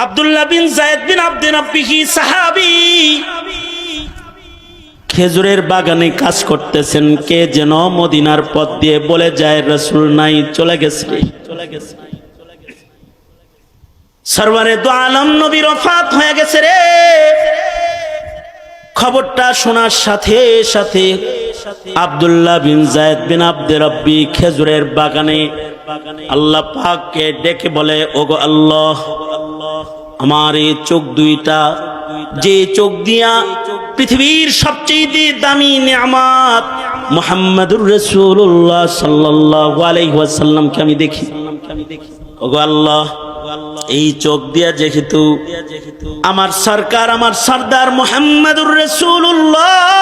আব্দুল্লাহ বিন যায়েদ বিন আব্দে রাব্বিহি সাহাবী খেজুরের বাগানে কাজ করতেছেন, কে যেন মদিনার পথ দিয়ে বলে যায় রাসূল নাই, চলে গেছে। সরওয়ারে দু আলম নবীর ওফাত হয়ে গেছে রে। খবরটা শোনার সাথে সাথে আব্দুল্লাহ বিন যায়েদ বিন আব্দে রাব্বি খেজুরের বাগানে আল্লাহ পাককে ডেকে বলে, ওগো আল্লাহ, আমার এই চোখ দুইটা, যে চোখ দিয়া পৃথিবীর সবচেয়ে দামি নিয়ামত মুহাম্মাদুর রাসূলুল্লাহ সাল্লাল্লাহু আলাইহি ওয়াসাল্লামকে আমি দেখি, ওগো আল্লাহ, এই চোখ দিয়া যেহেতু আমার সরকার, আমার সরদার মুহাম্মাদুর রাসূলুল্লাহ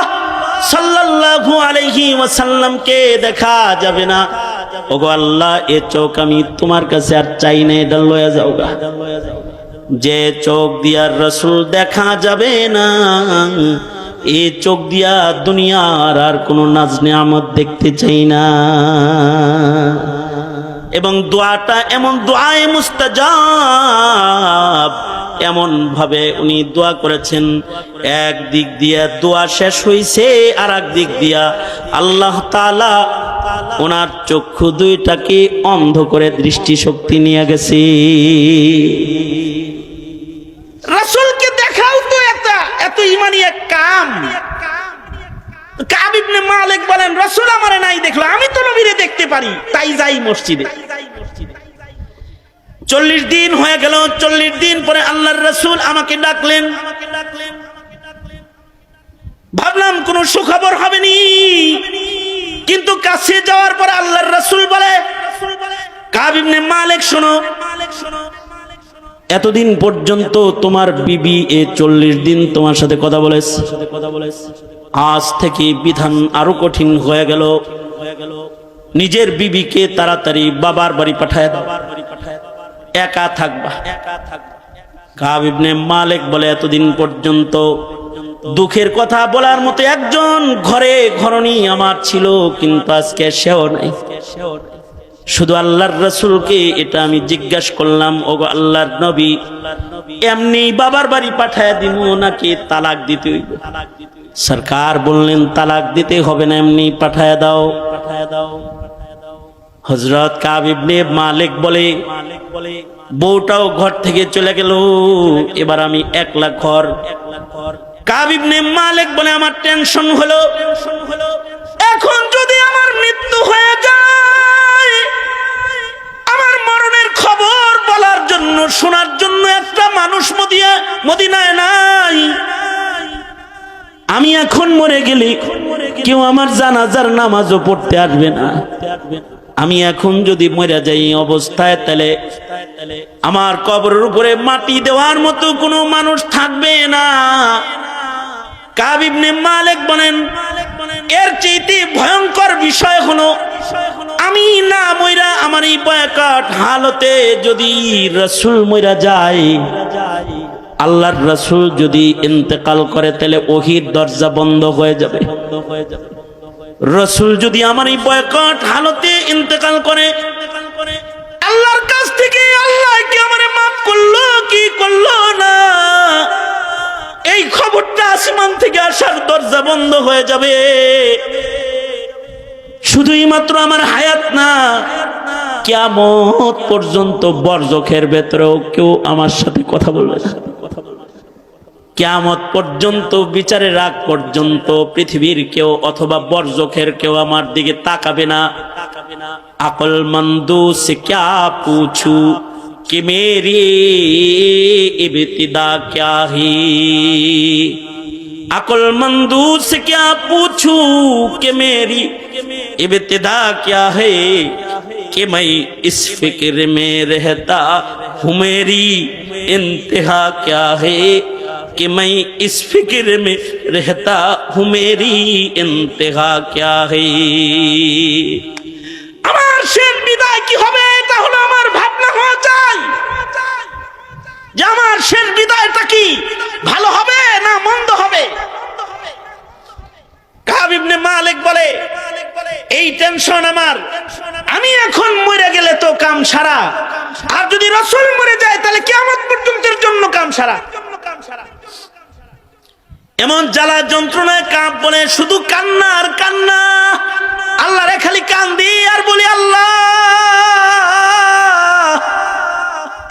সাল্লাল্লাহু আলাইহি ওয়াসাল্লামকে দেখা যাবে না, ওগো আল্লাহ, এ চোখ আমি তোমার কাছে আর চাই না, এটা লয়ে যাওগা। যে চোখ দিয়া রাসূল দেখা যাবে না, এই চোখ দিয়া দুনিয়ার আর কোনো নাজ নিয়ামত দেখতে চাই না। এবং দোয়াটা এমন দোয়ায়ে মুস্তাজাব, এমন ভাবে উনি দোয়া করেছেন, এক দিক দিয়া দোয়া শেষ হইছে, আর এক দিক দিয়া আল্লাহ তাআলা ওনার চক্ষু দুইটাকে অন্ধ করে দৃষ্টিশক্তি নিয়ে গেছে। রাসূলকে দেখাও তো এত ইমানি এক কাম। কাব ইবনে মালিক বলেন, রাসূল আমারে নাই দেখলো, আমি তো নবীরে দেখতে পারি, তাই যাই মসজিদে। 40 দিন হয়ে গেল। 40 দিন পরে আল্লাহর রাসূল আমাকে ডাকলেন। ভাবলাম কোন সুখবর হবে নি, কিন্তু কাছে যাওয়ার পরে আল্লাহর রাসূল বলে, কাব ইবনে মালিক শোনো, এতদিন পর্যন্ত তোমার বিবি 40 দিন তোমার সাথে কথা বলেছে, আজ থেকে বিধান আরো কঠিন হয়ে গেল। নিজের বিবিকে তাড়াতাড়ি বাবার বাড়ি পাঠায় দাও, একা থাকবা। কাব ইবনে মালিক বলে, এতদিন পর্যন্ত দুঃখের কথা বলার মতো একজন ঘরে ঘরণী আমার ছিল, কিন্তু আজকে সেও নাই। শুধু আল্লাহর রাসূলকে এটা আমি জিজ্ঞাসা করলাম, ওগো আল্লাহর নবী, এমনি বাবার বাড়ি পাঠায় দিব নাকি তালাক দিতে হইব? সরকার বললেন, তালাক দিতে হবে না, এমনি পাঠায় দাও। হযরত কাব ইবনে মালিক বলে, বউটাও ঘর থেকে চলে গেল, এবার আমি একলা ঘর। কাব ইবনে মালিক বলে, আমার টেনশন হলো, এখন যদি আমার মৃত্যু হয়ে যায়, আমার মরণের খবর বলার জন্য, শোনার জন্য একটা মানুষ মদিনায় নাই। আমি এখন মরে গেলে কেউ আমার জানাজার নামাজও পড়তে আসবে না। আমি এখন যদি মরে যাই অবস্থায়, তাহলে আমার কবরের উপরে মাটি দেওয়ার মতো কোনো মানুষ থাকবে না। কাব ইবনে মালিক বলেন, এর চাইতে ভয়ঙ্কর বিষয় হলো, আমি না মইরা আমার এই বয়াকাট হালতে যদি রাসূল মইরা যায়, আল্লাহর রাসূল যদি ইন্তেকাল করে, তাহলে ওহীর দরজা বন্ধ হয়ে যাবে। রাসূল যদি আমার এই বয়কট হালতে ইন্তেকাল করে, আল্লাহর কাছ থেকে আল্লাহ কি আমারে মাফ করলো কি করলো না, এই খবরটা আসমান থেকে আসার দরজা বন্ধ হয়ে যাবে। শুধুই মাত্র আমার হায়াত না, কিয়ামত পর্যন্ত বরজখের ভেতরেও কেউ আমার সাথে কথা বলবে না। কিয়ামত পর্যন্ত, বিচারের আগ পর্যন্ত পৃথিবীর কেউ অথবা বরজখের কেউ আমার দিকে তাকাবে না। আকলমন্দু সে ক্যা পুছু कि मेरी इब्तिदा क्या है, अक्लमंदू से क्या पूछूं कि मेरी इब्तिदा क्या है, कि मैं इस फिक्र में रहता हूँ मेरी इंतहा क्या है, कि मैं इस फिक्र में रहता हूँ मेरी इंतहा क्या है। আমার শেষ বিদায় কি হবে, এটা হলো আমার ভাবনা হওয়া চাই, যে আমার শেষ বিদায়টা কি ভালো হবে না মন্দ হবে। কাব ইবনে মালিক বলে, এই টেনশন আমার, আমি এখন মরে গেলে তো কাম সারা, আর যদি রাসূল মরে যায় তাহলে কিয়ামত পর্যন্তের জন্য সারা। এমন জ্বালা যন্ত্রণায় কাঁপ বলে শুধু কান্না আর কান্না। আল্লাহ রে খালি কান্দি আর বলি, আল্লাহ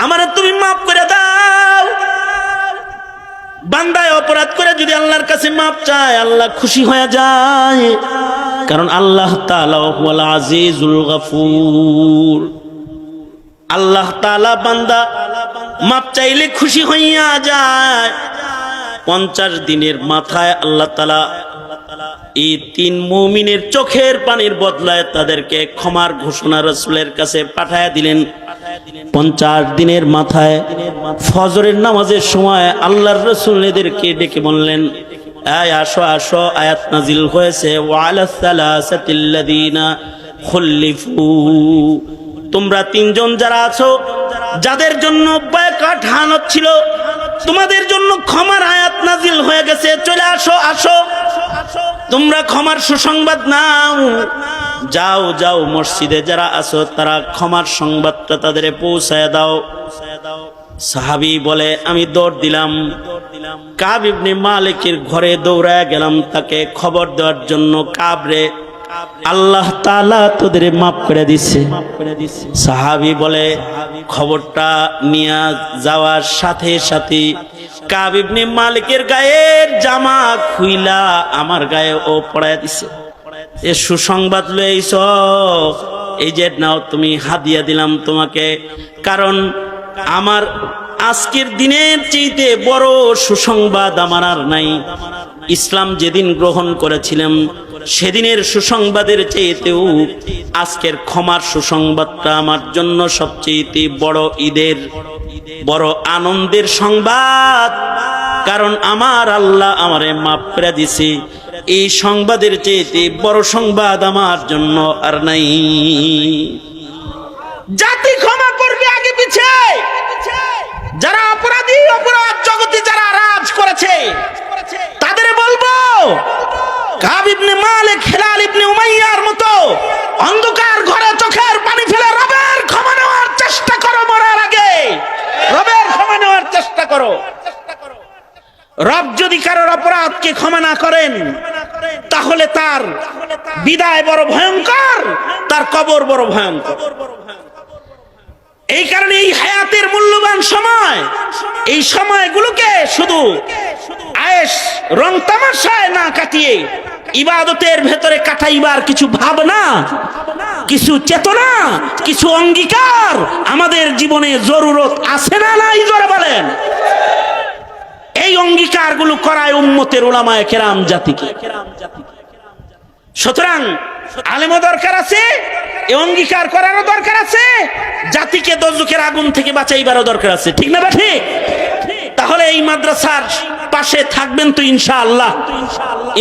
আমারে তুমি মাফ করে দাও। বান্দায় অপরাধ করে যদি আল্লাহর কাছে মাফ চায়, আল্লাহ খুশি হয়ে যায়, কারণ আল্লাহ তাআলা হুয়াল আজিজুল গফুর। আল্লাহ তাআলা বান্দা মাপ চাইলে খুশি হইয়া যায়। 50 দিনের মাথায় আল্লাহ তাআলা এই 3 মুমিনের চোখের পানির বদলায় তাদেরকে ক্ষমার ঘোষণা রাসূলের কাছে পাঠায়া দিলেন। 50 দিনের মাথায় ফজরের নামাজের সময় আল্লাহর রাসূল এদেরকে ডেকে বললেন, আসো আসো, আয়াত নাজিল হয়েছে, ওয়ালা সালাসাতিল্লাযিনা খুল্লিফু, তোমরা 3 জন যারা আছো, যাদের জন্য বয়কট হানত ছিল, তোমাদের জন্য ক্ষমার আয়াত নাজিল হয়ে গেছে, চলে আসো আসো, তোমরা ক্ষমার সুসংবাদ নাও। যাও যাও, মসজিদে যারা আছো তারা ক্ষমার সংবাদটা তাদের পৌঁছায় দাও। সাহাবী বলে, আমি দৌড় দিলাম, কাব ইবনে মালিকের ঘরে দৌড়ায় গেলাম তাকে খবর দেওয়ার জন্য। কাব রে, আল্লাহ তাআলা তোদের মাফ করে দিচ্ছে। সাহাবী বলে, খবরটা নিয়ে যাওয়ার সাথে সাথে কাব ইবনে মালিকের গায়ের জামা খুইলা আমার গায়ে ও পড়ায় দিছে। এ সুসংবাদ লইছ, এই যে নাও তুমি হাদিয়া দিলাম তোমাকে, কারণ আমার আজকের দিনের চাইতে বড় সুসংবাদ আমার আর নাই। ইসলাম যেদিন গ্রহণ করেছিলাম সেদিনের সুসংবাদের চাইতেও আজকের ক্ষমার সুসংবাদটা আমার জন্য সবচেয়ে বড় ঈদের বড় আনন্দের সংবাদ, কারণ আমার আল্লাহ আমারে মাফ করে দিছে। এই সংবাদের চাইতে বড় সংবাদ আমার জন্য আর নাই। জাতি ক্ষমা করবে আগে পিছে, যারা অপরাধী, অপরাধ জগতে যারা রাজ করেছে তাদের বলবো, কাব ইবনে মালিক, হিলাল ইবনে উমাইয়ার মতো অন্ধকার ঘরে চোখের পানি ফেলে রবের ক্ষমা নেওয়ার চেষ্টা করো। মরার আগে রবের ক্ষমা নেওয়ার চেষ্টা করো। রব যদি কারোর অপরাধকে ক্ষমা না করেন, তাহলে তার বিদায় বড় ভয়ঙ্কর, তার কবর বড় ভয়ঙ্কর। এই কারণে এই হায়াতের মূল্যবান সময়, এই সময়গুলোকে শুধু আয়েশ রং তামাশায় না কাটিয়ে ইবাদতের ভেতরে কাটাইবার কিছু ভাবনা, কিছু চেতনা, কিছু অঙ্গীকার আমাদের জীবনে জরুরত আছে না নাই? জোরে বলেন। এই অঙ্গীকারগুলো করায় উম্মতের উলামায়ে কেরাম জাতিকে। সুতরাং আলেমও দরকার আছে, এই অঙ্গীকার করারও দরকার আছে, জাতিকে দোজখের আগুন থেকে বাঁচাইবারও দরকার আছে। ঠিক না বা ঠিক? তাহলে এই মাদ্রাসার পাশে থাকবেন তো ইনশাআল্লাহ?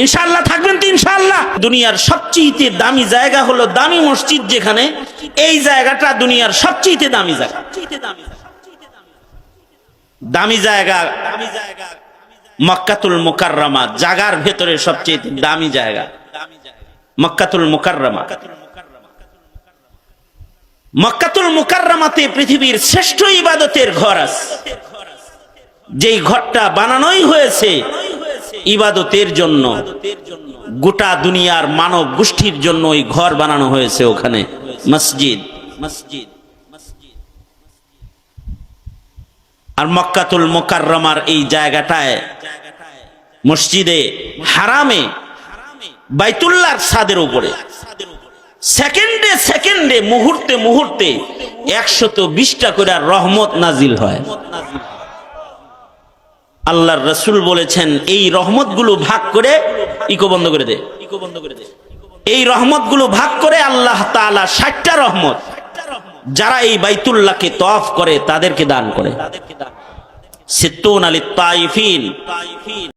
ইনশাআল্লাহ থাকবেন তো ইনশাআল্লাহ? দুনিয়ার সবচেয়ে দামি জায়গা হলো দামি মসজিদ, যেখানে এই জায়গাটা দুনিয়ার সবচেয়ে দামি জায়গা। দামি জায়গা মক্কাতুল মুকাররমা, জায়গার ভেতরে সবচেয়ে দামি জায়গা মক্কাতুল মুকাররমা। মক্কাতুল মুকাররমাতে পৃথিবীর শ্রেষ্ঠ ইবাদতের ঘর আছে, যেই ঘরটা বানানোই হয়েছে ইবাদতের জন্য। গোটা দুনিয়ার মানব গোষ্ঠীর জন্য ওই ঘর বানানো হয়েছে, ওখানে মসজিদ। আর মক্কাতুল মুকাররমার এই জায়গাটায় মসজিদে হারামে বাইতুল্লাহর ছাদের উপরে সেকেন্ডে সেকেন্ডে, মুহূর্তে মুহূর্তে 120টা করে রহমত নাজিল হয়। আল্লাহর রাসূল বলেছেন, এই রহমতগুলো ভাগ করে ইকো বন্ধ করে দে, এই রহমতগুলো ভাগ করে আল্লাহ তাআলা 60টা রহমত যারা এই বাইতুল্লাহকে তওয়াফ করে তাদেরকে দান করে। সিত্তুন আলিত তাইফিন।